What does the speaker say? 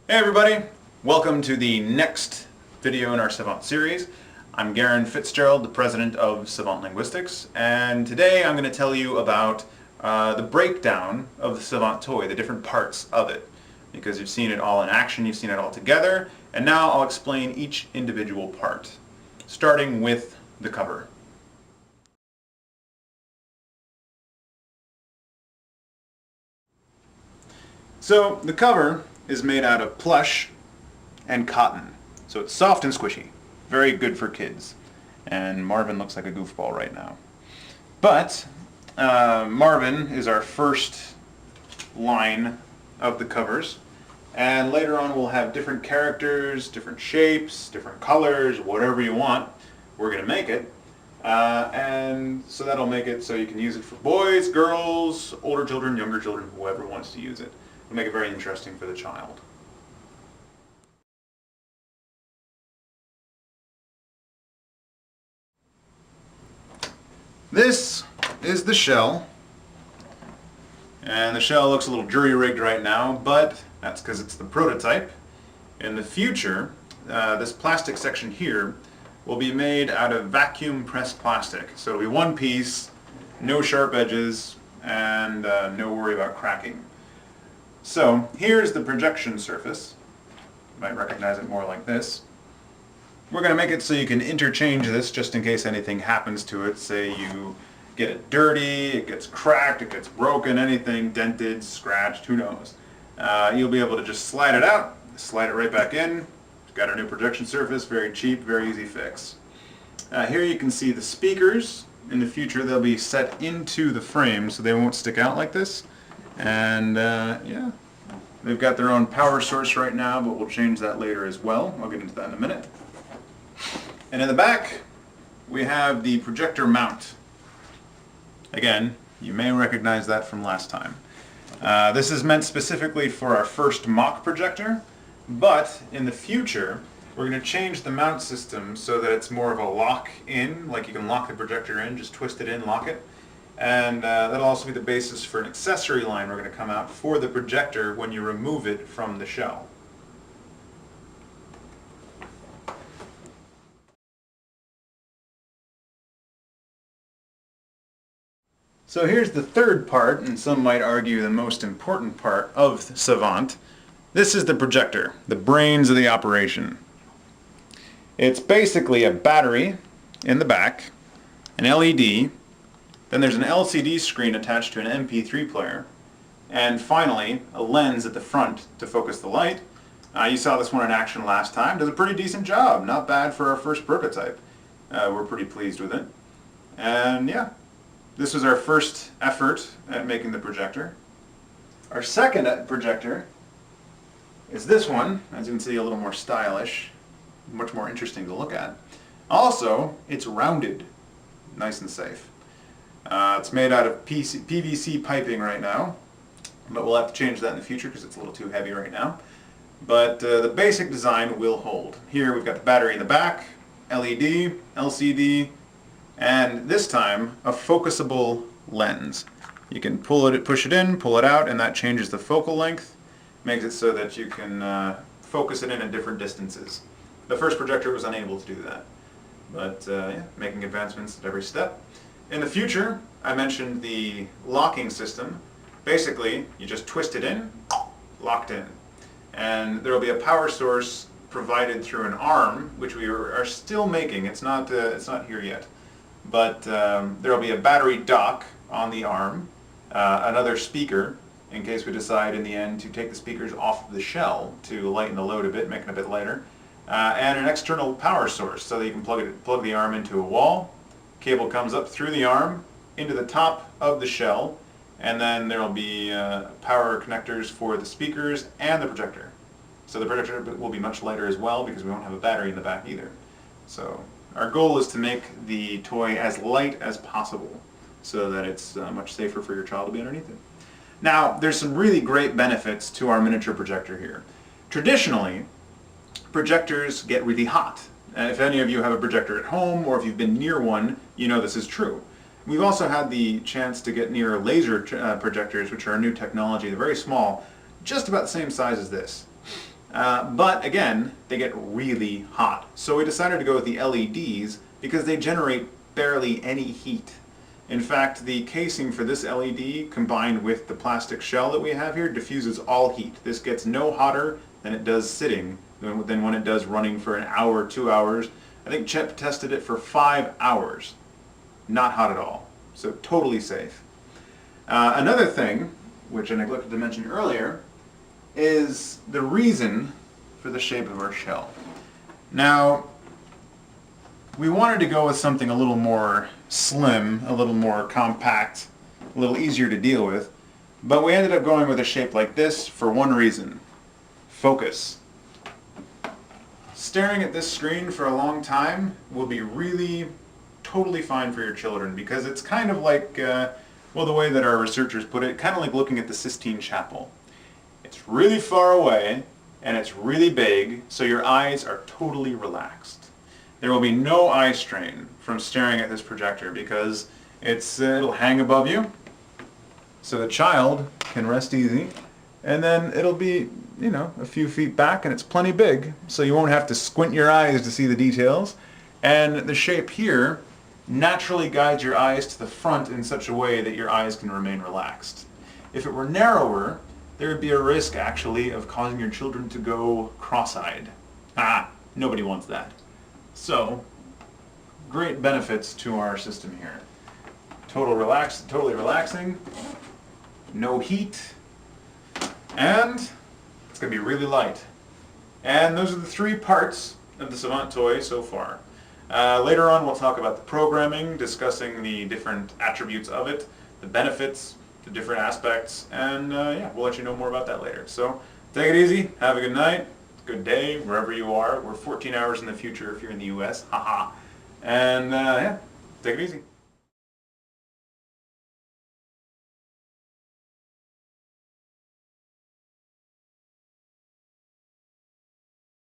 Hey everybody, welcome to the next video in our Savant series. I'm Garen Fitzgerald, the president of Savant Linguistics, and today I'm going to tell you about the breakdown of the Savant toy, the different parts of it, because you've seen it all in action, you've seen it all together, and now I'll explain each individual part, starting with the cover. So the cover is made out of plush and cotton. So it's soft and squishy. Very good for kids. And Marvin looks like a goofball right now. But Marvin is our first line of the covers. And later on we'll have different characters, different shapes, different colors, whatever you want. We're going to make it. And so that'll make it so you can use it for boys, girls, older children, younger children, whoever wants to use it. It'll make it very interesting for the child. This is the shell, and the shell looks a little jury-rigged right now, but that's because it's the prototype. In the future, this plastic section here will be made out of vacuum-pressed plastic. So it'll be one piece, no sharp edges, and no worry about cracking. So here's the projection surface. You might recognize it more like this. We're going to make it so you can interchange this just in case anything happens to it. Say you get it dirty, it gets cracked, it gets broken, anything, dented, scratched, who knows. You'll be able to just slide it out, slide it right back in. We've got our new projection surface, very cheap, very easy fix. Here you can see the speakers. In the future they'll be set into the frame so they won't stick out like this. And yeah, they've got their own power source right now, but we'll change that later as well. I'll get into that in a minute. And in the back, we have the projector mount. Again, you may recognize that from last time. This is meant specifically for our first mock projector, but in the future, we're going to change the mount system so that it's more of a lock-in, like you can lock the projector in, just twist it in, lock it. And that'll also be the basis for an accessory line we're going to come out for the projector when you remove it from the shell. So here's the third part, and some might argue the most important part of Savant. This is the projector, the brains of the operation. It's basically a battery in the back, an LED, then there's an LCD screen attached to an MP3 player, and finally a lens at the front to focus the light. You saw this one in action last time. Does a pretty decent job. Not bad for our first prototype. We're pretty pleased with it. And yeah, this was our first effort at making the projector. Our second projector is this one. As you can see, a little more stylish, much more interesting to look at. Also, it's rounded, nice and safe. It's made out of PVC piping right now, but we'll have to change that in the future because it's a little too heavy right now. But the basic design will hold. Here we've got the battery in the back, LED, LCD, and this time a focusable lens. You can push it in, pull it out, and that changes the focal length, makes it so that you can focus it in at different distances. The first projector was unable to do that, but yeah, making advancements at every step. In the future, I mentioned the locking system. Basically, you just twist it in, locked in. And there will be a power source provided through an arm, which we are still making. It's not here yet. But there will be a battery dock on the arm, another speaker, in case we decide in the end to take the speakers off of the shell to lighten the load a bit, make it a bit lighter, and an external power source so that you can plug the arm into a wall. Cable comes up through the arm into the top of the shell, and then there will be power connectors for the speakers and the projector. So the projector will be much lighter as well because we won't have a battery in the back either. So our goal is to make the toy as light as possible so that it's much safer for your child to be underneath it. Now, there's some really great benefits to our miniature projector here. Traditionally, projectors get really hot. If any of you have a projector at home or if you've been near one, you know this is true. We've also had the chance to get near laser projectors, which are a new technology. They're very small, just about the same size as this. But again, they get really hot. So we decided to go with the LEDs because they generate barely any heat. In fact, the casing for this LED combined with the plastic shell that we have here diffuses all heat. This gets no hotter than it does sitting, than when it does running for an hour, 2 hours. I think Chet tested it for 5 hours. Not hot at all. So totally safe. Another thing, which I neglected to mention earlier, is the reason for the shape of our shell. Now, we wanted to go with something a little more slim, a little more compact, a little easier to deal with, but we ended up going with a shape like this for one reason: focus. Staring at this screen for a long time will be really totally fine for your children because it's kind of like, well, the way that our researchers put it, kind of like looking at the Sistine Chapel. It's really far away and it's really big, so your eyes are totally relaxed. There will be no eye strain from staring at this projector because it'll hang above you, so the child can rest easy, and then it'll be, a few feet back, and it's plenty big, so you won't have to squint your eyes to see the details. And the shape here naturally guides your eyes to the front in such a way that your eyes can remain relaxed. If it were narrower, there would be a risk, actually, of causing your children to go cross-eyed. Nobody wants that. So, great benefits to our system here. Totally relaxing, no heat, and it's going to be really light. And those are the 3 parts of the Savant toy so far. Later on we'll talk about the programming, discussing the different attributes of it, the benefits, the different aspects, and yeah, we'll let you know more about that later. So, take it easy, have a good night. Good day, wherever you are. We're 14 hours in the future if you're in the US. Haha. And yeah, take it easy.